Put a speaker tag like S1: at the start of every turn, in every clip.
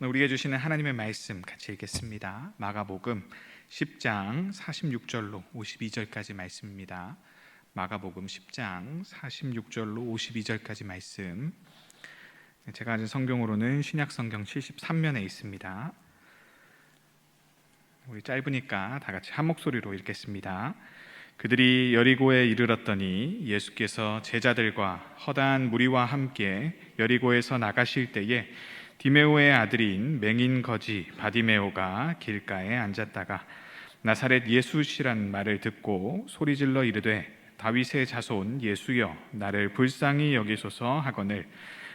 S1: 우리에게 주시는 하나님의 말씀 같이 읽겠습니다. 마가복음 10장 46절로 52절까지 말씀입니다. 마가복음 10장 46절로 52절까지 말씀. 제가 가진 성경으로는 신약성경 73면에 있습니다. 우리 짧으니까 다 같이 한 목소리로 읽겠습니다. 그들이 여리고에 이르렀더니 예수께서 제자들과 허다한 무리와 함께 여리고에서 나가실 때에 디메오의 아들인 맹인 거지 바디메오가 길가에 앉았다가 나사렛 예수시란 말을 듣고 소리질러 이르되 다윗의 자손 예수여 나를 불쌍히 여기소서 하거늘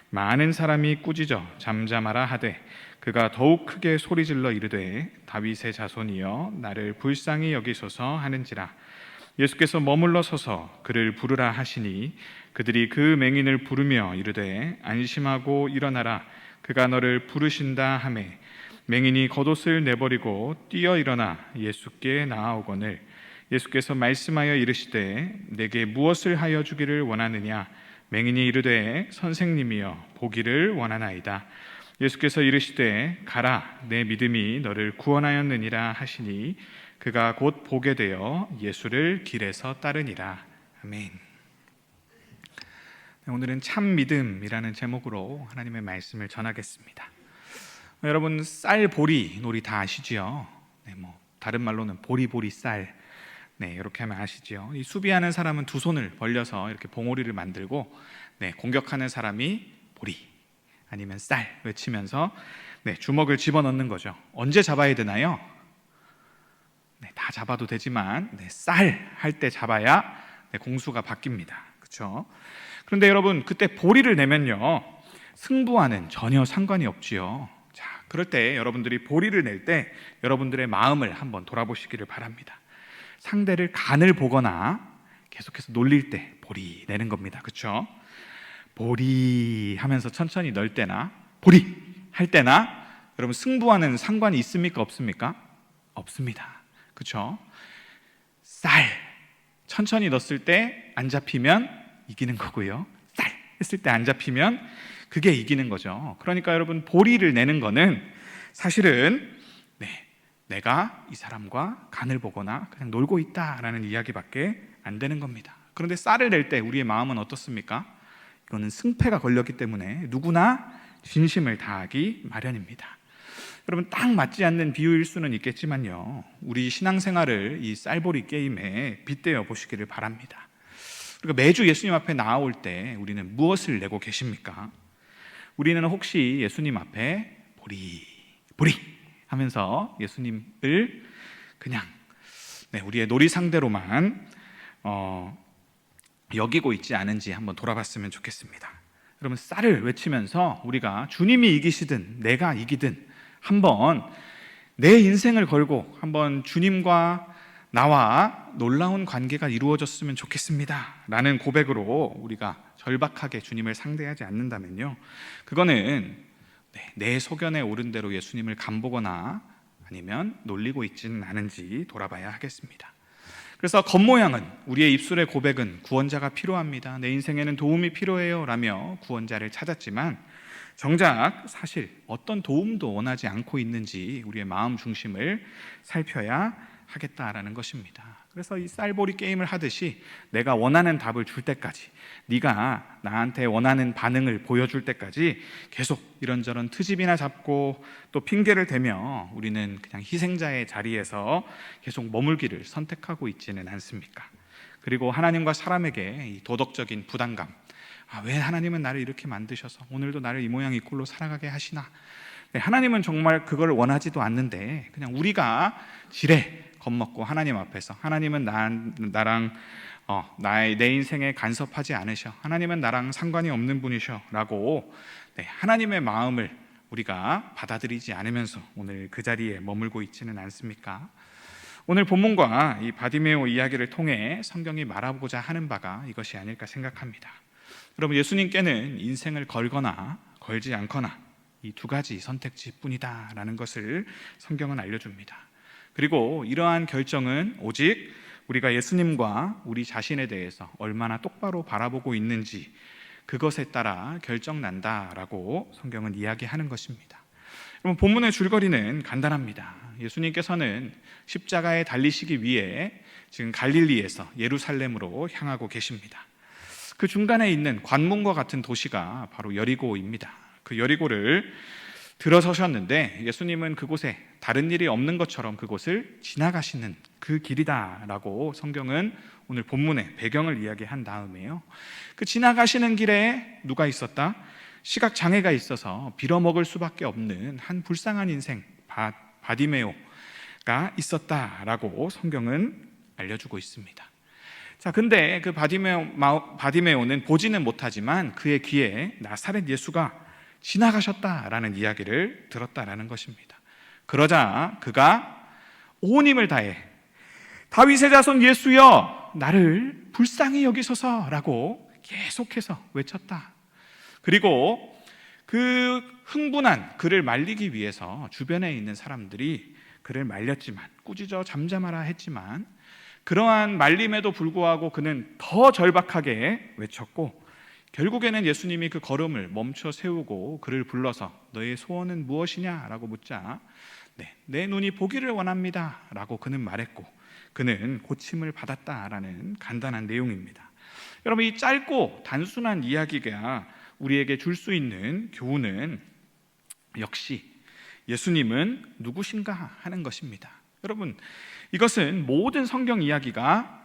S1: 많은 사람이 꾸짖어 잠잠하라 하되 그가 더욱 크게 소리질러 이르되 다윗의 자손이여 나를 불쌍히 여기소서 하는지라. 예수께서 머물러 서서 그를 부르라 하시니 그들이 그 맹인을 부르며 이르되 안심하고 일어나라 그가 너를 부르신다 하매 맹인이 겉옷을 내버리고 뛰어 일어나 예수께 나아오거늘 예수께서 말씀하여 이르시되 내게 무엇을 하여 주기를 원하느냐. 맹인이 이르되 선생님이여 보기를 원하나이다. 예수께서 이르시되 가라 내 믿음이 너를 구원하였느니라 하시니 그가 곧 보게 되어 예수를 길에서 따르니라. 아멘. 오늘은 참 믿음이라는 제목으로 하나님의 말씀을 전하겠습니다. 여러분 쌀보리 놀이 다 아시지요? 다른 말로는 보리보리 쌀. 이렇게 하면 아시지요? 이 수비하는 사람은 두 손을 벌려서 이렇게 봉오리를 만들고 공격하는 사람이 보리 아니면 쌀 외치면서 주먹을 집어넣는 거죠. 언제 잡아야 되나요? 다 잡아도 되지만 쌀 할 때 잡아야 공수가 바뀝니다. 그렇죠? 그런데 여러분 그때 보리를 내면요 승부와는 전혀 상관이 없지요. 자, 그럴 때 여러분들이 보리를 낼 때 여러분들의 마음을 한번 돌아보시기를 바랍니다. 상대를 간을 보거나 계속해서 놀릴 때 보리 내는 겁니다. 그렇죠? 보리 하면서 천천히 넣을 때나 보리 할 때나 여러분 승부와는 상관이 있습니까? 없습니까? 없습니다. 그렇죠? 쌀 천천히 넣었을 때 안 잡히면 이기는 거고요. 쌀 했을 때 안 잡히면 그게 이기는 거죠. 그러니까 여러분 보리를 내는 거는 사실은 내가 이 사람과 간을 보거나 그냥 놀고 있다라는 이야기밖에 안 되는 겁니다. 그런데 쌀을 낼 때 우리의 마음은 어떻습니까? 이거는 승패가 걸렸기 때문에 누구나 진심을 다하기 마련입니다. 여러분 딱 맞지 않는 비유일 수는 있겠지만요 우리 신앙생활을 이 쌀보리 게임에 빗대어 보시기를 바랍니다. 그러니까 매주 예수님 앞에 나아올 때 우리는 무엇을 내고 계십니까? 우리는 혹시 예수님 앞에 보리 하면서 예수님을 그냥 우리의 놀이 상대로만 여기고 있지 않은지 한번 돌아봤으면 좋겠습니다. 여러분 쌀을 외치면서 우리가 주님이 이기시든 내가 이기든 한번 내 인생을 걸고 한번 주님과 나와 놀라운 관계가 이루어졌으면 좋겠습니다 라는 고백으로 우리가 절박하게 주님을 상대하지 않는다면요 그거는 내 소견에 오른 대로 예수님을 간보거나 아니면 놀리고 있지는 않은지 돌아봐야 하겠습니다. 그래서 겉모양은 우리의 입술의 고백은 구원자가 필요합니다, 내 인생에는 도움이 필요해요 라며 구원자를 찾았지만 정작 사실 어떤 도움도 원하지 않고 있는지 우리의 마음 중심을 살펴야 하겠다라는 것입니다. 그래서 이 쌀보리 게임을 하듯이 내가 원하는 답을 줄 때까지, 네가 나한테 원하는 반응을 보여줄 때까지 계속 이런저런 트집이나 잡고 또 핑계를 대며 우리는 그냥 희생자의 자리에서 계속 머물기를 선택하고 있지는 않습니까? 그리고 하나님과 사람에게 이 도덕적인 부담감, 왜 하나님은 나를 이렇게 만드셔서 오늘도 나를 이 모양 이 꼴로 살아가게 하시나? 하나님은 정말 그걸 원하지도 않는데 그냥 우리가 지레 겁먹고 하나님 앞에서 하나님은 나랑 내 인생에 간섭하지 않으셔, 하나님은 나랑 상관이 없는 분이셔 라고 하나님의 마음을 우리가 받아들이지 않으면서 오늘 그 자리에 머물고 있지는 않습니까? 오늘 본문과 이 바디메오 이야기를 통해 성경이 말하고자 하는 바가 이것이 아닐까 생각합니다. 여러분 예수님께는 인생을 걸거나 걸지 않거나 이 두 가지 선택지뿐이다 라는 것을 성경은 알려줍니다. 그리고 이러한 결정은 오직 우리가 예수님과 우리 자신에 대해서 얼마나 똑바로 바라보고 있는지 그것에 따라 결정난다라고 성경은 이야기하는 것입니다. 여러분, 본문의 줄거리는 간단합니다. 예수님께서는 십자가에 달리시기 위해 지금 갈릴리에서 예루살렘으로 향하고 계십니다. 그 중간에 있는 관문과 같은 도시가 바로 여리고입니다. 그 여리고를 들어서셨는데 예수님은 그곳에 다른 일이 없는 것처럼 그곳을 지나가시는 그 길이다라고 성경은 오늘 본문의 배경을 이야기한 다음에요, 그 지나가시는 길에 누가 있었다? 시각장애가 있어서 빌어먹을 수밖에 없는 한 불쌍한 인생 바디메오가 있었다라고 성경은 알려주고 있습니다. 자, 근데 그 바디메오는 보지는 못하지만 그의 귀에 나사렛 예수가 지나가셨다라는 이야기를 들었다라는 것입니다. 그러자 그가 온 힘을 다해 다윗의 자손 예수여 나를 불쌍히 여기소서라고 계속해서 외쳤다. 그리고 그 흥분한 그를 말리기 위해서 주변에 있는 사람들이 그를 말렸지만, 꾸짖어 잠잠하라 했지만, 그러한 말림에도 불구하고 그는 더 절박하게 외쳤고, 결국에는 예수님이 그 걸음을 멈춰 세우고 그를 불러서 너의 소원은 무엇이냐라고 묻자 내 눈이 보기를 원합니다 라고 그는 말했고, 그는 고침을 받았다라는 간단한 내용입니다. 여러분, 이 짧고 단순한 이야기가 우리에게 줄 수 있는 교훈은 역시 예수님은 누구신가 하는 것입니다. 여러분, 이것은 모든 성경 이야기가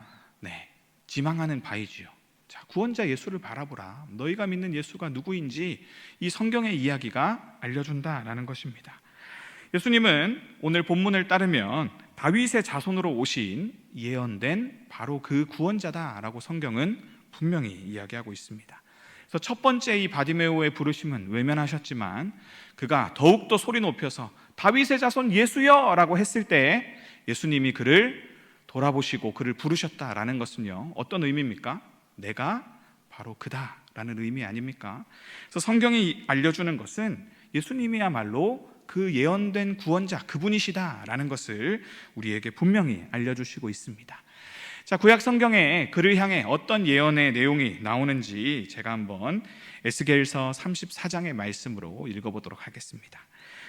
S1: 지망하는 바이지요. 자, 구원자 예수를 바라보라. 너희가 믿는 예수가 누구인지 이 성경의 이야기가 알려준다라는 것입니다. 예수님은 오늘 본문을 따르면 다윗의 자손으로 오신 예언된 바로 그 구원자다라고 성경은 분명히 이야기하고 있습니다. 그래서 첫 번째 이 바디메오의 부르심은 외면하셨지만 그가 더욱더 소리 높여서 다윗의 자손 예수여 라고 했을 때 예수님이 그를 돌아보시고 그를 부르셨다라는 것은요, 어떤 의미입니까? 내가 바로 그다라는 의미 아닙니까? 그래서 성경이 알려주는 것은 예수님이야말로 그 예언된 구원자, 그분이시다라는 것을 우리에게 분명히 알려주시고 있습니다. 자, 구약 성경에 그를 향해 어떤 예언의 내용이 나오는지 제가 한번 에스겔서 34장의 말씀으로 읽어보도록 하겠습니다.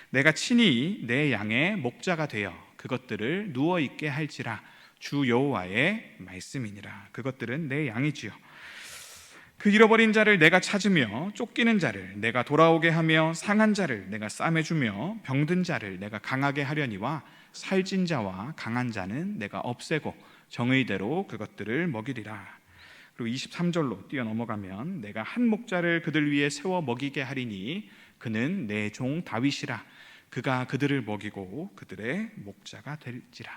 S1: 내가 친히 내 양의 목자가 되어 그것들을 누워있게 할지라 주 여호와의 말씀이니라. 그것들은 내 양이지요. 그 잃어버린 자를 내가 찾으며 쫓기는 자를 내가 돌아오게 하며 상한 자를 내가 싸매주며 병든 자를 내가 강하게 하려니와 살찐 자와 강한 자는 내가 없애고 정의대로 그것들을 먹이리라. 그리고 23절로 뛰어넘어가면 내가 한 목자를 그들 위에 세워 먹이게 하리니 그는 내 종 다윗이라. 그가 그들을 먹이고 그들의 목자가 될지라.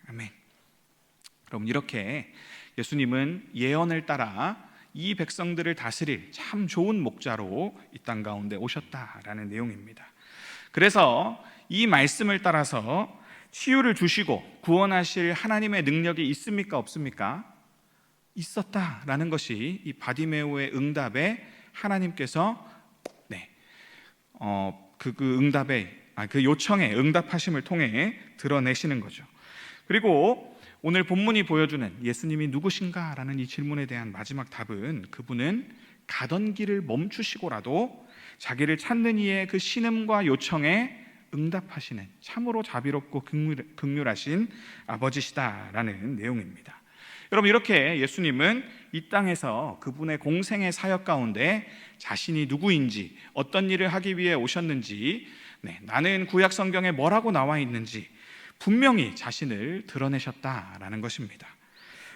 S1: 아멘. 여러분, 이렇게 예수님은 예언을 따라 이 백성들을 다스릴 참 좋은 목자로 이 땅 가운데 오셨다라는 내용입니다. 그래서 이 말씀을 따라서 치유를 주시고 구원하실 하나님의 능력이 있습니까, 없습니까? 있었다라는 것이 이 바디메오의 응답에 하나님께서 그 요청에 응답하심을 통해 드러내시는 거죠. 그리고 오늘 본문이 보여주는 예수님이 누구신가라는 이 질문에 대한 마지막 답은 그분은 가던 길을 멈추시고라도 자기를 찾는 이의 그 신음과 요청에 응답하시는 참으로 자비롭고 긍휼하신 아버지시다라는 내용입니다. 여러분, 이렇게 예수님은 이 땅에서 그분의 공생의 사역 가운데 자신이 누구인지, 어떤 일을 하기 위해 오셨는지, 나는 구약 성경에 뭐라고 나와 있는지 분명히 자신을 드러내셨다라는 것입니다.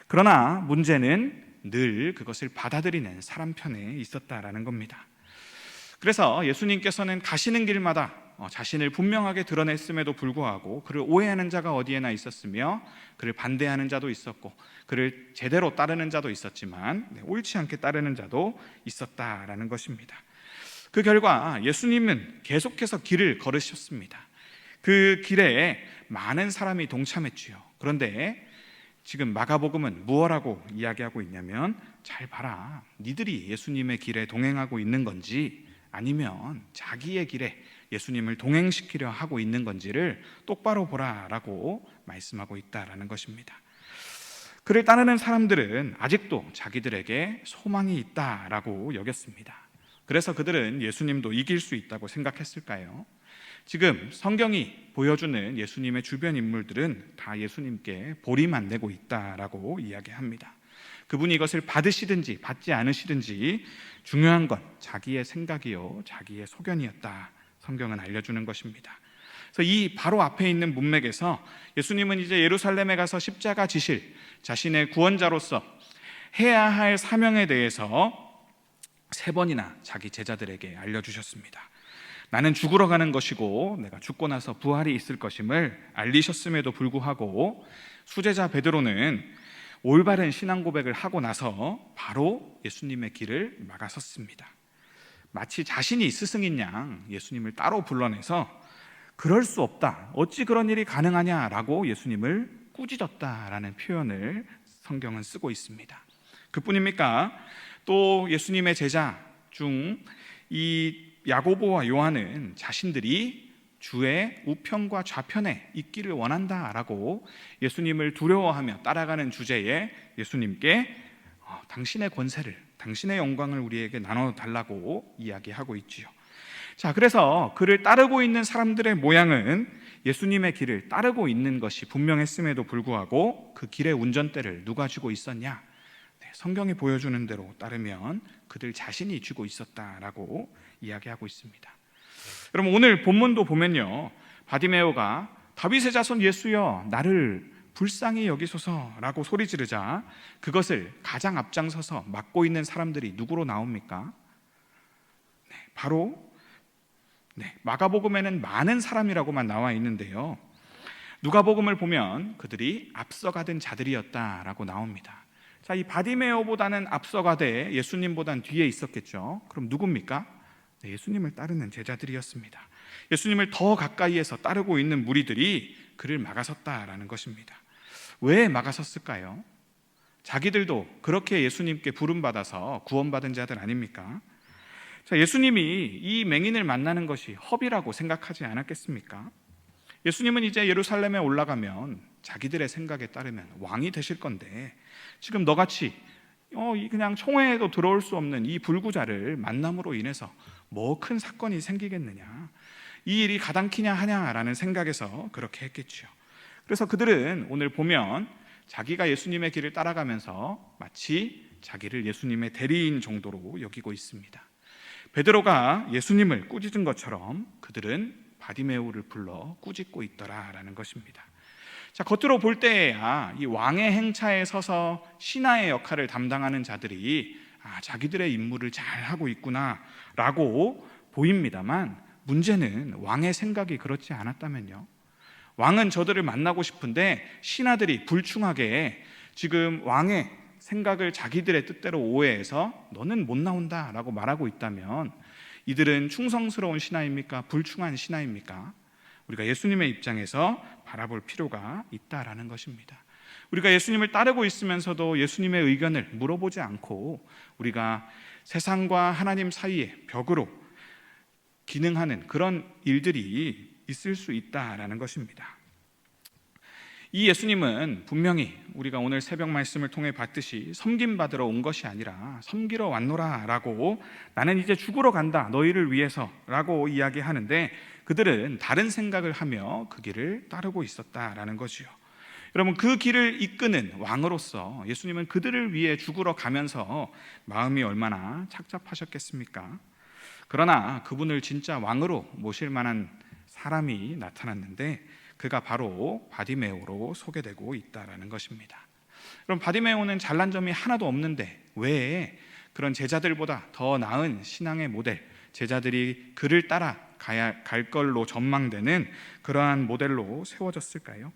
S1: 그러나 문제는 늘 그것을 받아들이는 사람 편에 있었다라는 겁니다. 그래서 예수님께서는 가시는 길마다 자신을 분명하게 드러냈음에도 불구하고 그를 오해하는 자가 어디에나 있었으며 그를 반대하는 자도 있었고 그를 제대로 따르는 자도 있었지만 옳지 않게 따르는 자도 있었다라는 것입니다. 그 결과 예수님은 계속해서 길을 걸으셨습니다. 그 길에 많은 사람이 동참했지요. 그런데 지금 마가복음은 무엇라고 이야기하고 있냐면, 잘 봐라, 니들이 예수님의 길에 동행하고 있는 건지 아니면 자기의 길에 예수님을 동행시키려 하고 있는 건지를 똑바로 보라라고 말씀하고 있다라는 것입니다. 그를 따르는 사람들은 아직도 자기들에게 소망이 있다라고 여겼습니다. 그래서 그들은 예수님도 이길 수 있다고 생각했을까요? 지금 성경이 보여주는 예수님의 주변 인물들은 다 예수님께 보림 안 내고 있다라고 이야기합니다. 그분이 이것을 받으시든지 받지 않으시든지 중요한 건 자기의 생각이요 자기의 소견이었다, 성경은 알려주는 것입니다. 그래서 이 바로 앞에 있는 문맥에서 예수님은 이제 예루살렘에 가서 십자가 지실 자신의 구원자로서 해야 할 사명에 대해서 3번이나 자기 제자들에게 알려주셨습니다. 나는 죽으러 가는 것이고 내가 죽고 나서 부활이 있을 것임을 알리셨음에도 불구하고 수제자 베드로는 올바른 신앙 고백을 하고 나서 바로 예수님의 길을 막아섰습니다. 마치 자신이 스승인 양 예수님을 따로 불러내서 그럴 수 없다, 어찌 그런 일이 가능하냐라고 예수님을 꾸짖었다라는 표현을 성경은 쓰고 있습니다. 그뿐입니까? 또 예수님의 제자 중 이 야고보와 요한은 자신들이 주의 우편과 좌편에 있기를 원한다라고 예수님을 두려워하며 따라가는 주제에 예수님께 당신의 권세를, 당신의 영광을 우리에게 나눠달라고 이야기하고 있지요. 자, 그래서 그를 따르고 있는 사람들의 모양은 예수님의 길을 따르고 있는 것이 분명했음에도 불구하고 그 길의 운전대를 누가 쥐고 있었냐? 성경이 보여주는 대로 따르면 그들 자신이 쥐고 있었다라고 이야기하고 있습니다. 여러분, 오늘 본문도 보면요, 바디메오가 다윗의 자손 예수여 나를 불쌍히 여기소서라고 소리 지르자 그것을 가장 앞장서서 막고 있는 사람들이 누구로 나옵니까? 바로 마가복음에는 많은 사람이라고만 나와 있는데요, 누가복음을 보면 그들이 앞서가던 자들이었다라고 나옵니다. 자, 이 바디메오보다는 앞서가되 예수님보단 뒤에 있었겠죠. 그럼 누굽니까? 예수님을 따르는 제자들이었습니다. 예수님을 더 가까이에서 따르고 있는 무리들이 그를 막아섰다라는 것입니다. 왜 막아섰을까요? 자기들도 그렇게 예수님께 부름받아서 구원받은 자들 아닙니까? 자, 예수님이 이 맹인을 만나는 것이 허비라고 생각하지 않았겠습니까? 예수님은 이제 예루살렘에 올라가면 자기들의 생각에 따르면 왕이 되실 건데 지금 너같이 그냥 총회에도 들어올 수 없는 이 불구자를 만남으로 인해서 뭐 큰 사건이 생기겠느냐, 이 일이 가당키냐 하냐라는 생각에서 그렇게 했겠죠. 그래서 그들은 오늘 보면 자기가 예수님의 길을 따라가면서 마치 자기를 예수님의 대리인 정도로 여기고 있습니다. 베드로가 예수님을 꾸짖은 것처럼 그들은 바디메오를 불러 꾸짖고 있더라라는 것입니다. 자, 겉으로 볼 때야 이 왕의 행차에 서서 신하의 역할을 담당하는 자들이 자기들의 임무를 잘 하고 있구나라고 보입니다만, 문제는 왕의 생각이 그렇지 않았다면요. 왕은 저들을 만나고 싶은데 신하들이 불충하게 지금 왕의 생각을 자기들의 뜻대로 오해해서 너는 못 나온다라고 말하고 있다면 이들은 충성스러운 신하입니까? 불충한 신하입니까? 우리가 예수님의 입장에서 바라볼 필요가 있다라는 것입니다. 우리가 예수님을 따르고 있으면서도 예수님의 의견을 물어보지 않고 우리가 세상과 하나님 사이의 벽으로 기능하는 그런 일들이 있을 수 있다라는 것입니다. 이 예수님은 분명히 우리가 오늘 새벽 말씀을 통해 봤듯이 섬김받으러 온 것이 아니라 섬기러 왔노라 라고, 나는 이제 죽으러 간다 너희를 위해서 라고 이야기하는데 그들은 다른 생각을 하며 그 길을 따르고 있었다라는 것이요. 여러분, 그 길을 이끄는 왕으로서 예수님은 그들을 위해 죽으러 가면서 마음이 얼마나 착잡하셨겠습니까? 그러나 그분을 진짜 왕으로 모실 만한 사람이 나타났는데 그가 바로 바디메오로 소개되고 있다라는 것입니다. 그럼 바디메오는 잘난 점이 하나도 없는데 왜 그런 제자들보다 더 나은 신앙의 모델, 제자들이 그를 따라 갈 걸로 전망되는 그러한 모델로 세워졌을까요?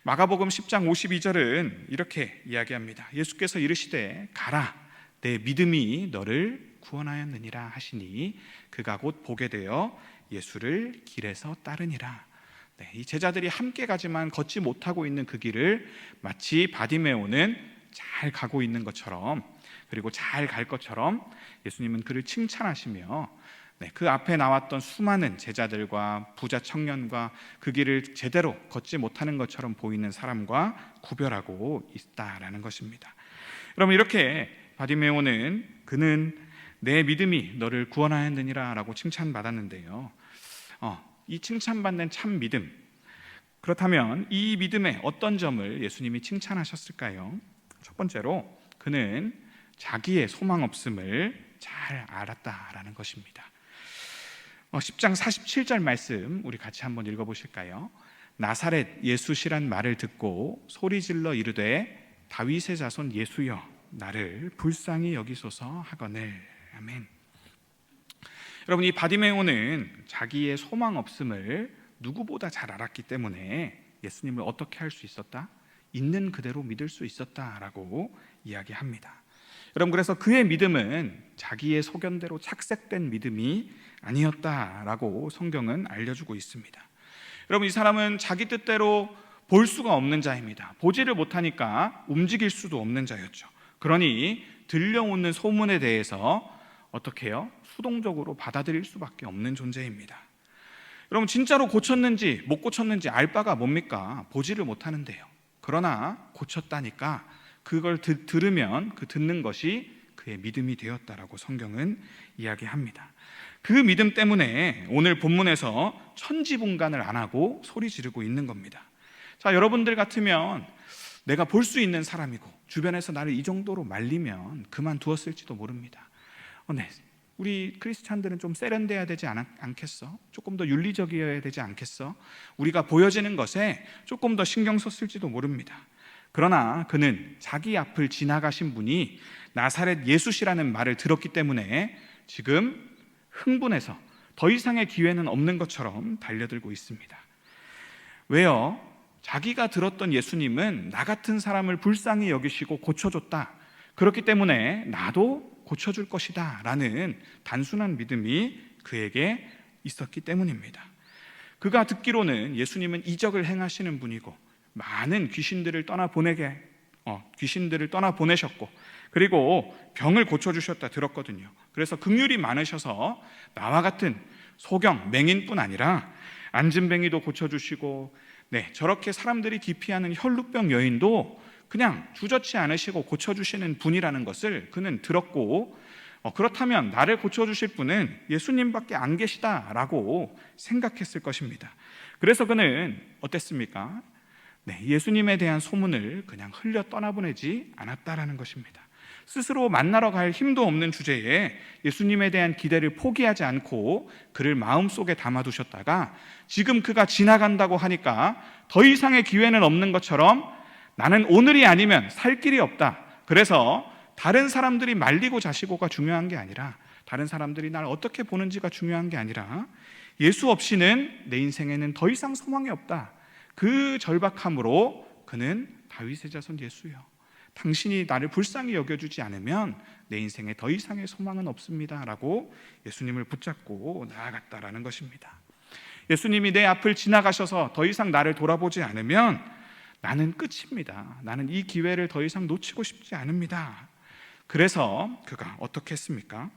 S1: 마가복음 10장 52절은 이렇게 이야기합니다. 예수께서 이르시되 가라, 내 믿음이 너를 구원하였느니라 하시니 그가 곧 보게 되어 예수를 길에서 따르니라. 이 제자들이 함께 가지만 걷지 못하고 있는 그 길을 마치 바디메오는 잘 가고 있는 것처럼, 그리고 잘 갈 것처럼 예수님은 그를 칭찬하시며 그 앞에 나왔던 수많은 제자들과 부자 청년과 그 길을 제대로 걷지 못하는 것처럼 보이는 사람과 구별하고 있다라는 것입니다. 여러분, 이렇게 바디메오는 그는 내 믿음이 너를 구원하였느니라 라고 칭찬받았는데요, 이 칭찬받는 참 믿음, 그렇다면 이 믿음의 어떤 점을 예수님이 칭찬하셨을까요? 첫 번째로 그는 자기의 소망 없음을 잘 알았다라는 것입니다. 10장 47절 말씀 우리 같이 한번 읽어보실까요? 나사렛 예수시란 말을 듣고 소리질러 이르되 다윗의 자손 예수여 나를 불쌍히 여기소서 하거늘. 아멘. 여러분, 이 바디메오는 자기의 소망 없음을 누구보다 잘 알았기 때문에 예수님을 어떻게 할 수 있었다? 있는 그대로 믿을 수 있었다라고 이야기합니다. 여러분, 그래서 그의 믿음은 자기의 소견대로 착색된 믿음이 아니었다라고 성경은 알려주고 있습니다. 여러분, 이 사람은 자기 뜻대로 볼 수가 없는 자입니다. 보지를 못하니까 움직일 수도 없는 자였죠. 그러니 들려오는 소문에 대해서 어떻게 해요? 수동적으로 받아들일 수밖에 없는 존재입니다. 여러분, 진짜로 고쳤는지 못 고쳤는지 알 바가 뭡니까? 보지를 못하는데요. 그러나 고쳤다니까 그걸 들으면 그 듣는 것이 그의 믿음이 되었다라고 성경은 이야기합니다. 그 믿음 때문에 오늘 본문에서 천지분간을 안 하고 소리 지르고 있는 겁니다. 자, 여러분들 같으면 내가 볼 수 있는 사람이고 주변에서 나를 이 정도로 말리면 그만두었을지도 모릅니다. 네, 우리 크리스찬들은 좀 세련돼야 되지 않겠어? 조금 더 윤리적이어야 되지 않겠어? 우리가 보여지는 것에 조금 더 신경 썼을지도 모릅니다. 그러나 그는 자기 앞을 지나가신 분이 나사렛 예수시라는 말을 들었기 때문에 지금 흥분해서 더 이상의 기회는 없는 것처럼 달려들고 있습니다. 왜요? 자기가 들었던 예수님은 나 같은 사람을 불쌍히 여기시고 고쳐줬다. 그렇기 때문에 나도 고쳐줄 것이다 라는 단순한 믿음이 그에게 있었기 때문입니다. 그가 듣기로는 예수님은 이적을 행하시는 분이고 많은 귀신들을 떠나보내셨고 그리고 병을 고쳐주셨다 들었거든요. 그래서 긍휼이 많으셔서 나와 같은 소경, 맹인뿐 아니라 안진뱅이도 고쳐주시고 저렇게 사람들이 기피하는 혈루병 여인도 그냥 주저치 않으시고 고쳐주시는 분이라는 것을 그는 들었고 그렇다면 나를 고쳐주실 분은 예수님밖에 안 계시다라고 생각했을 것입니다. 그래서 그는 어땠습니까? 예수님에 대한 소문을 그냥 흘려 떠나보내지 않았다라는 것입니다. 스스로 만나러 갈 힘도 없는 주제에 예수님에 대한 기대를 포기하지 않고 그를 마음속에 담아두셨다가 지금 그가 지나간다고 하니까 더 이상의 기회는 없는 것처럼 나는 오늘이 아니면 살 길이 없다. 그래서 다른 사람들이 말리고 자시고가 중요한 게 아니라 다른 사람들이 날 어떻게 보는지가 중요한 게 아니라 예수 없이는 내 인생에는 더 이상 소망이 없다. 그 절박함으로 그는 다윗의 자손 예수여 당신이 나를 불쌍히 여겨주지 않으면 내 인생에 더 이상의 소망은 없습니다 라고 예수님을 붙잡고 나아갔다라는 것입니다. 예수님이 내 앞을 지나가셔서 더 이상 나를 돌아보지 않으면 나는 끝입니다. 나는 이 기회를 더 이상 놓치고 싶지 않습니다. 그래서 그가 어떻게 했습니까?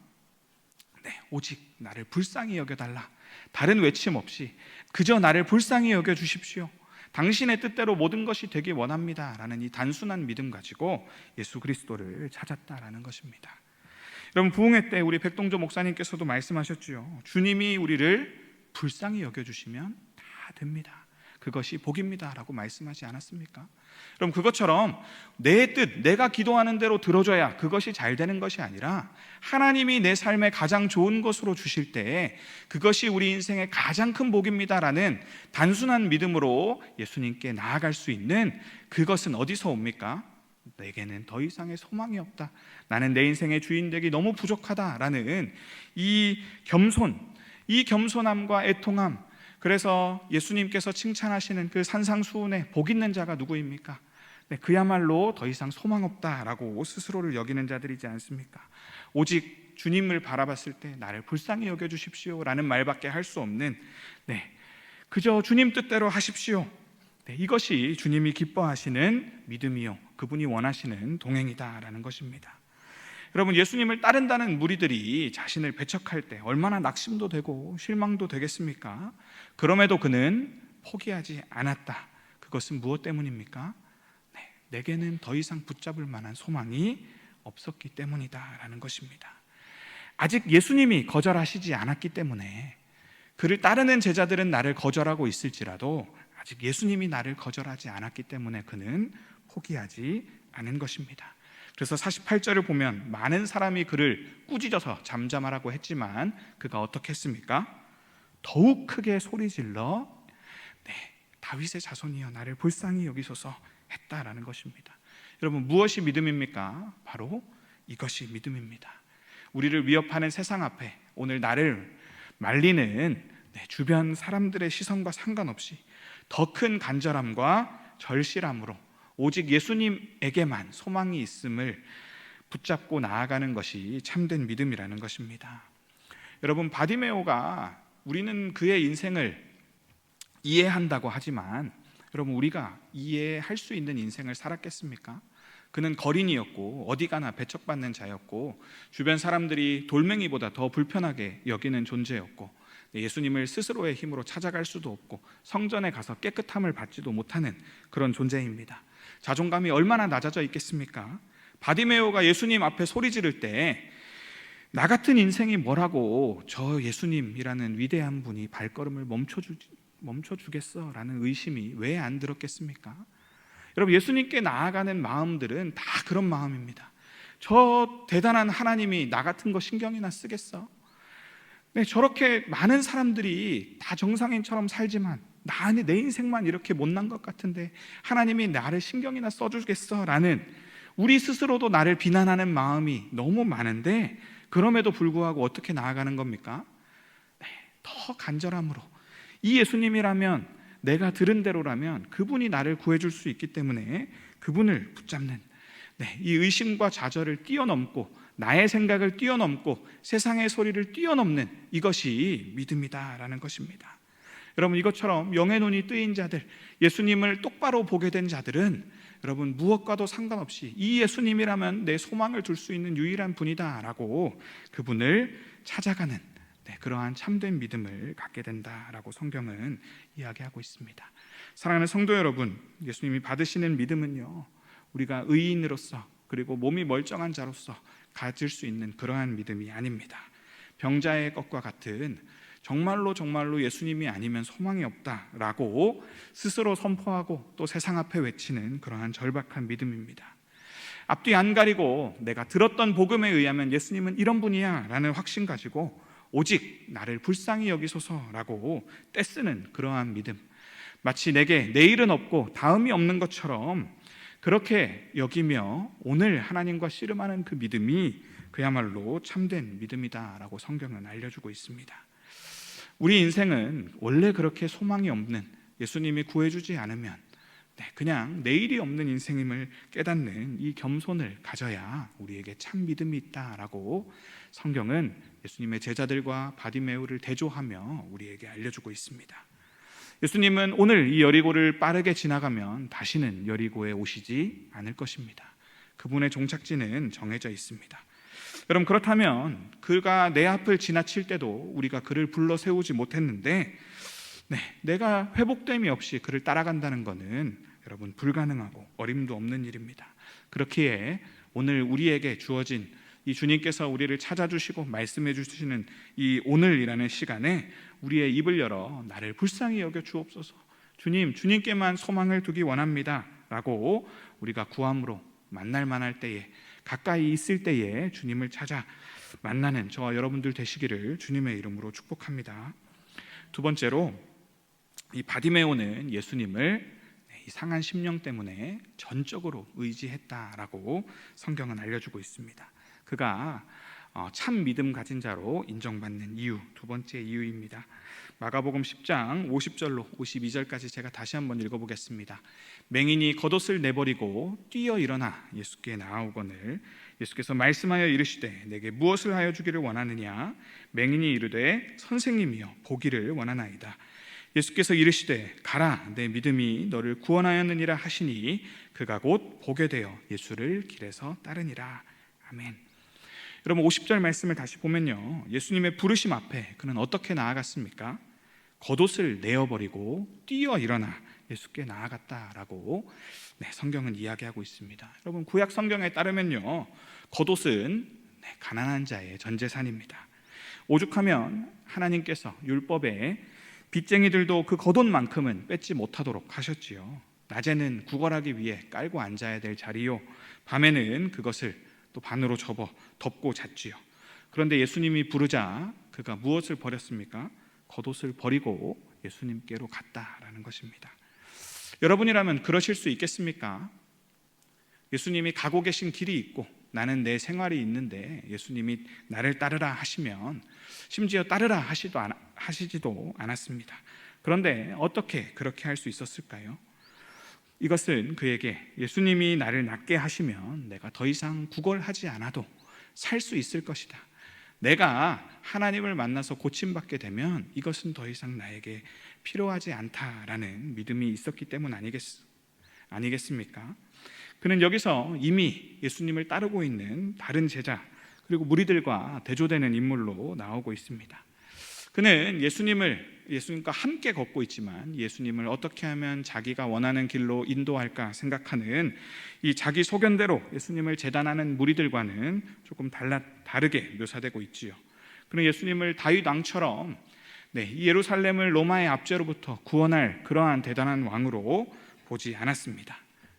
S1: 오직 나를 불쌍히 여겨달라. 다른 외침 없이 그저 나를 불쌍히 여겨주십시오. 당신의 뜻대로 모든 것이 되기 원합니다 라는 이 단순한 믿음 가지고 예수 그리스도를 찾았다라는 것입니다. 여러분, 부흥회 때 우리 백동조 목사님께서도 말씀하셨죠. 주님이 우리를 불쌍히 여겨주시면 다 됩니다. 그것이 복입니다 라고 말씀하지 않았습니까? 그럼 그것처럼 내 뜻, 내가 기도하는 대로 들어줘야 그것이 잘 되는 것이 아니라 하나님이 내 삶에 가장 좋은 것으로 주실 때 그것이 우리 인생의 가장 큰 복입니다 라는 단순한 믿음으로 예수님께 나아갈 수 있는 그것은 어디서 옵니까? 내게는 더 이상의 소망이 없다. 나는 내 인생의 주인 되기 너무 부족하다라는 이 겸손함과 애통함. 그래서 예수님께서 칭찬하시는 그 산상수훈의 복 있는 자가 누구입니까? 그야말로 더 이상 소망 없다라고 스스로를 여기는 자들이지 않습니까? 오직 주님을 바라봤을 때 나를 불쌍히 여겨주십시오 라는 말밖에 할 수 없는 그저 주님 뜻대로 하십시오. 이것이 주님이 기뻐하시는 믿음이요 그분이 원하시는 동행이다라는 것입니다. 여러분, 예수님을 따른다는 무리들이 자신을 배척할 때 얼마나 낙심도 되고 실망도 되겠습니까? 그럼에도 그는 포기하지 않았다. 그것은 무엇 때문입니까? 내게는 더 이상 붙잡을 만한 소망이 없었기 때문이다 라는 것입니다. 아직 예수님이 거절하시지 않았기 때문에 그를 따르는 제자들은 나를 거절하고 있을지라도 아직 예수님이 나를 거절하지 않았기 때문에 그는 포기하지 않은 것입니다. 그래서 48절을 보면 많은 사람이 그를 꾸짖어서 잠잠하라고 했지만 그가 어떻게 했습니까? 더욱 크게 소리질러 다윗의 자손이여 나를 불쌍히 여기소서 했다라는 것입니다. 여러분, 무엇이 믿음입니까? 바로 이것이 믿음입니다. 우리를 위협하는 세상 앞에 오늘 나를 말리는 주변 사람들의 시선과 상관없이 더 큰 간절함과 절실함으로 오직 예수님에게만 소망이 있음을 붙잡고 나아가는 것이 참된 믿음이라는 것입니다. 여러분, 바디메오가 우리는 그의 인생을 이해한다고 하지만 여러분, 우리가 이해할 수 있는 인생을 살았겠습니까? 그는 거린이었고 어디 가나 배척받는 자였고 주변 사람들이 돌멩이보다 더 불편하게 여기는 존재였고 예수님을 스스로의 힘으로 찾아갈 수도 없고 성전에 가서 깨끗함을 받지도 못하는 그런 존재입니다. 자존감이 얼마나 낮아져 있겠습니까? 바디메오가 예수님 앞에 소리 지를 때 나 같은 인생이 뭐라고 저 예수님이라는 위대한 분이 발걸음을 멈춰주겠어? 라는 의심이 왜 안 들었겠습니까? 여러분, 예수님께 나아가는 마음들은 다 그런 마음입니다. 저 대단한 하나님이 나 같은 거 신경이나 쓰겠어? 저렇게 많은 사람들이 다 정상인처럼 살지만 내 인생만 이렇게 못난 것 같은데 하나님이 나를 신경이나 써주겠어? 라는 우리 스스로도 나를 비난하는 마음이 너무 많은데 그럼에도 불구하고 어떻게 나아가는 겁니까? 더 간절함으로 이 예수님이라면, 내가 들은 대로라면 그분이 나를 구해줄 수 있기 때문에 그분을 붙잡는 이 의심과 좌절을 뛰어넘고 나의 생각을 뛰어넘고 세상의 소리를 뛰어넘는 이것이 믿음이다라는 것입니다. 여러분, 이것처럼 영의 눈이 뜨인 자들, 예수님을 똑바로 보게 된 자들은 여러분, 무엇과도 상관없이 이 예수님이라면 내 소망을 둘 수 있는 유일한 분이다라고 그분을 찾아가는 그러한 참된 믿음을 갖게 된다라고 성경은 이야기하고 있습니다. 사랑하는 성도 여러분, 예수님이 받으시는 믿음은요, 우리가 의인으로서 그리고 몸이 멀쩡한 자로서 가질 수 있는 그러한 믿음이 아닙니다. 병자의 것과 같은 정말로 예수님이 아니면 소망이 없다라고 스스로 선포하고 또 세상 앞에 외치는 그러한 절박한 믿음입니다. 앞뒤 안 가리고 내가 들었던 복음에 의하면 예수님은 이런 분이야 라는 확신 가지고 오직 나를 불쌍히 여기소서라고 떼쓰는 그러한 믿음, 마치 내게 내일은 없고 다음이 없는 것처럼 그렇게 여기며 오늘 하나님과 씨름하는 그 믿음이 그야말로 참된 믿음이다라고 성경은 알려주고 있습니다. 우리 인생은 원래 그렇게 소망이 없는, 예수님이 구해주지 않으면 그냥 내일이 없는 인생임을 깨닫는 이 겸손을 가져야 우리에게 참 믿음이 있다라고 성경은 예수님의 제자들과 바디메오를 대조하며 우리에게 알려주고 있습니다. 예수님은 오늘 이 여리고를 빠르게 지나가면 다시는 여리고에 오시지 않을 것입니다. 그분의 종착지는 정해져 있습니다. 여러분, 그렇다면 그가 내 앞을 지나칠 때도 우리가 그를 불러 세우지 못했는데 내가 회복됨이 없이 그를 따라간다는 것은 여러분 불가능하고 어림도 없는 일입니다. 그렇기에 오늘 우리에게 주어진 이 주님께서 우리를 찾아주시고 말씀해 주시는 이 오늘이라는 시간에 우리의 입을 열어 나를 불쌍히 여겨 주옵소서, 주님께만 소망을 두기 원합니다 라고 우리가 구함으로 만날 만할 때에, 가까이 있을 때에 주님을 찾아 만나는 저와 여러분들 되시기를 주님의 이름으로 축복합니다. 두 번째로, 이 바디메오는 예수님을 이 상한 심령 때문에 전적으로 의지했다라고 성경은 알려주고 있습니다. 그가 참 믿음 가진 자로 인정받는 이유, 두 번째 이유입니다. 마가복음 10장 50절로 52절까지 제가 다시 한번 읽어보겠습니다. 맹인이 겉옷을 내버리고 뛰어 일어나 예수께 나아오거늘 예수께서 말씀하여 이르시되 내게 무엇을 하여 주기를 원하느냐? 맹인이 이르되 선생님이여 보기를 원하나이다. 예수께서 이르시되 가라, 내 믿음이 너를 구원하였느니라 하시니 그가 곧 보게 되어 예수를 길에서 따르니라. 아멘. 여러분, 50절 말씀을 다시 보면요, 예수님의 부르심 앞에 그는 어떻게 나아갔습니까? 겉옷을 내어버리고 뛰어 일어나 예수께 나아갔다라고 성경은 이야기하고 있습니다. 여러분, 구약 성경에 따르면요, 겉옷은 가난한 자의 전 재산입니다. 오죽하면 하나님께서 율법에 빚쟁이들도 그 겉옷만큼은 뺏지 못하도록 하셨지요. 낮에는 구걸하기 위해 깔고 앉아야 될 자리요, 밤에는 그것을 또 반으로 접어 덮고 잤지요. 그런데 예수님이 부르자 그가 무엇을 버렸습니까? 겉옷을 버리고 예수님께로 갔다라는 것입니다. 여러분이라면 그러실 수 있겠습니까? 예수님이 가고 계신 길이 있고 나는 내 생활이 있는데 예수님이 나를 따르라 하시면 심지어 따르라 하시지도 않았습니다. 그런데 어떻게 그렇게 할 수 있었을까요? 이것은 그에게 예수님이 나를 낫게 하시면 내가 더 이상 구걸하지 않아도 살 수 있을 것이다. 내가 하나님을 만나서 고침받게 되면 이것은 더 이상 나에게 필요하지 않다라는 믿음이 있었기 때문 아니겠습니까? 그는 여기서 이미 예수님을 따르고 있는 다른 제자 그리고 무리들과 대조되는 인물로 나오고 있습니다. 그는 예수님과 함께 걷고 있지만 예수님을 어떻게 하면 자기가 원하는 길로 인도할까 생각하는 이 자기 소견대로 예수님을 재단하는 무리들과는 조금 다르게 묘사되고 있지요. 그는 예수님을 다윗 왕처럼 이 예루살렘을 로마의 압제로부터 구원할 그러한 대단한 왕으로 보지 않았습니다.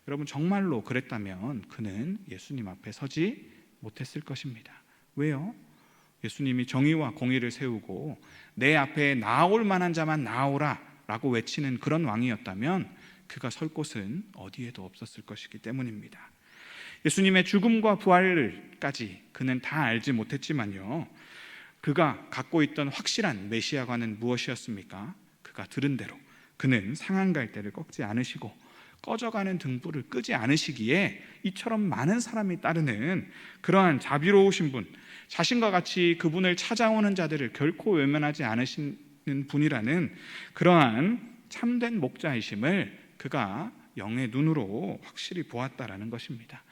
S1: 여러분, 정말로 그랬다면 그는 예수님 앞에 서지 못했을 것입니다. 왜요? 예수님이 정의와 공의를 세우고 내 앞에 나아올 만한 자만 나아오라 라고 외치는 그런 왕이었다면 그가 설 곳은 어디에도 없었을 것이기 때문입니다. 예수님의 죽음과 부활을까지 그는 다 알지 못했지만요, 그가 갖고 있던 확실한 메시아관은 무엇이었습니까? 그가 들은 대로 그는 상한 갈대를 꺾지 않으시고 꺼져가는 등불을 끄지 않으시기에 이처럼 많은 사람이 따르는 그러한 자비로우신 분, 자신과 같이 그분을 찾아오는 자들을 결코 외면하지 않으시는 분이라는 그러한 참된 목자이심을 그가 영의 눈으로 확실히 보았다라는 것입니다.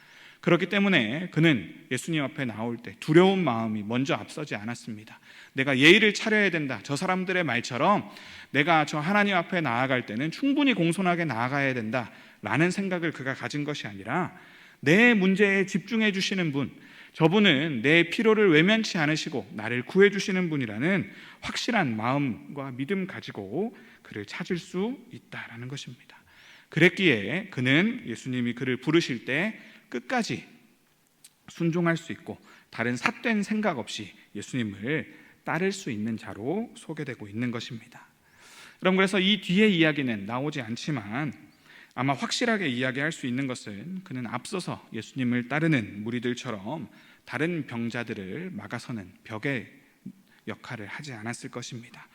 S1: 그렇기 때문에 그는 예수님 앞에 나올 때 두려운 마음이 먼저 앞서지 않았습니다. 내가 예의를 차려야 된다, 저 사람들의 말처럼 내가 저 하나님 앞에 나아갈 때는 충분히 공손하게 나아가야 된다 라는 생각을 그가 가진 것이 아니라 내 문제에 집중해 주시는 분, 저분은 내 필요를 외면치 않으시고 나를 구해 주시는 분이라는 확실한 마음과 믿음 가지고 그를 찾을 수 있다라는 것입니다. 그랬기에 그는 예수님이 그를 부르실 때 끝까지 순종할 수 있고 다른 삿된 생각 없이 예수님을 따를 수 있는 자로 소개되고 있는 것입니다. 여러분, 그래서 이 뒤의 이야기는 나오지 않지만 아마 확실하게 이야기할 수 있는 것은 그는 앞서서 예수님을 따르는 무리들처럼 다른 병자들을 막아서는 벽의 역할을 하지 않았을 것입니다.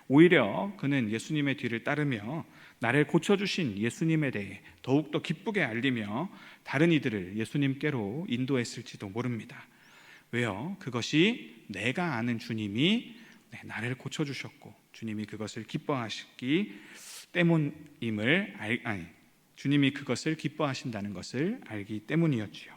S1: 오히려 그는 예수님의 뒤를 따르며 나를 고쳐주신 예수님에 대해 더욱더 기쁘게 알리며 다른 이들을 예수님께로 인도했을지도 모릅니다. 왜요? 그것이 내가 아는 주님이 나를 고쳐주셨고 주님이 그것을 기뻐하시기 때문임을 주님이 그것을 기뻐하신다는 것을 알기 때문이었지요.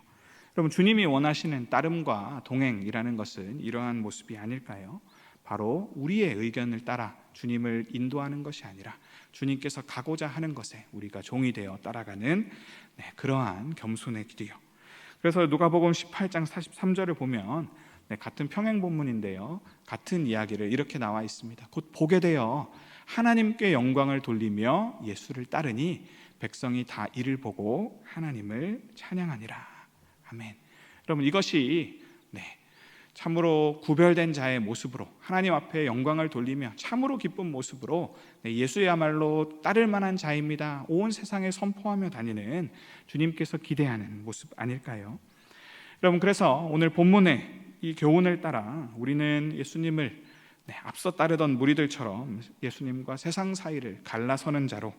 S1: 여러분, 주님이 원하시는 따름과 동행이라는 것은 이러한 모습이 아닐까요? 바로 우리의 의견을 따라 주님을 인도하는 것이 아니라 주님께서 가고자 하는 것에 우리가 종이 되어 따라가는 그러한 겸손의 길이요. 그래서 누가복음 18장 43절을 보면 같은 평행 본문인데요, 같은 이야기를 이렇게 나와 있습니다. 곧 보게 되어 하나님께 영광을 돌리며 예수를 따르니 백성이 다 이를 보고 하나님을 찬양하니라. 아멘. 여러분, 이것이 참으로 구별된 자의 모습으로 하나님 앞에 영광을 돌리며 참으로 기쁜 모습으로 예수야말로 따를 만한 자입니다, 온 세상에 선포하며 다니는 주님께서 기대하는 모습 아닐까요? 여러분, 그래서 오늘 본문의 이 교훈을 따라 우리는 예수님을 앞서 따르던 무리들처럼 예수님과 세상 사이를 갈라서는 자로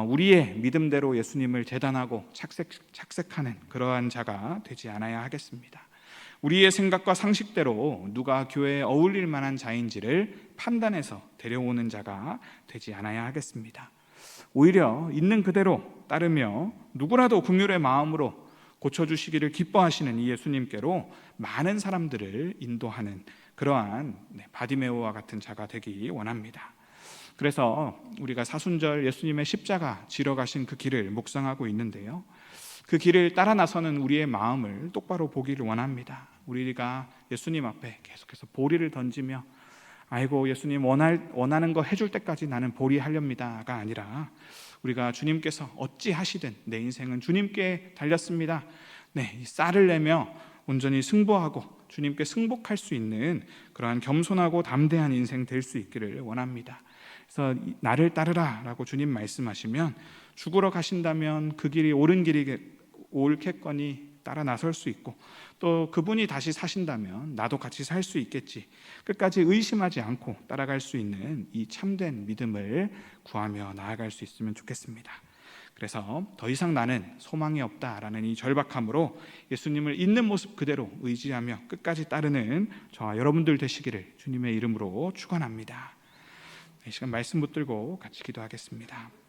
S1: 우리의 믿음대로 예수님을 재단하고 착색하는 그러한 자가 되지 않아야 하겠습니다. 우리의 생각과 상식대로 누가 교회에 어울릴 만한 자인지를 판단해서 데려오는 자가 되지 않아야 하겠습니다. 오히려 있는 그대로 따르며 누구라도 긍휼의 마음으로 고쳐주시기를 기뻐하시는 이 예수님께로 많은 사람들을 인도하는 그러한 바디메오와 같은 자가 되기 원합니다. 그래서 우리가 사순절 예수님의 십자가 지러 가신 그 길을 묵상하고 있는데요, 그 길을 따라 나서는 우리의 마음을 똑바로 보기를 원합니다. 우리가 예수님 앞에 계속해서 보리를 던지며 아이고 예수님 원하는 거 해줄 때까지 나는 보리하렵니다가 아니라 우리가 주님께서 어찌 하시든 내 인생은 주님께 달렸습니다. 네, 이 쌀을 내며 온전히 승부하고 주님께 승복할 수 있는 그러한 겸손하고 담대한 인생 될 수 있기를 원합니다. 그래서 나를 따르라 라고 주님 말씀하시면 죽으러 가신다면 그 길이 옳은 옳겠거니 따라 나설 수 있고, 또 그분이 다시 사신다면 나도 같이 살 수 있겠지, 끝까지 의심하지 않고 따라갈 수 있는 이 참된 믿음을 구하며 나아갈 수 있으면 좋겠습니다. 그래서 더 이상 나는 소망이 없다라는 이 절박함으로 예수님을 있는 모습 그대로 의지하며 끝까지 따르는 저와 여러분들 되시기를 주님의 이름으로 축원합니다. 이 시간 말씀 붙들고 같이 기도하겠습니다.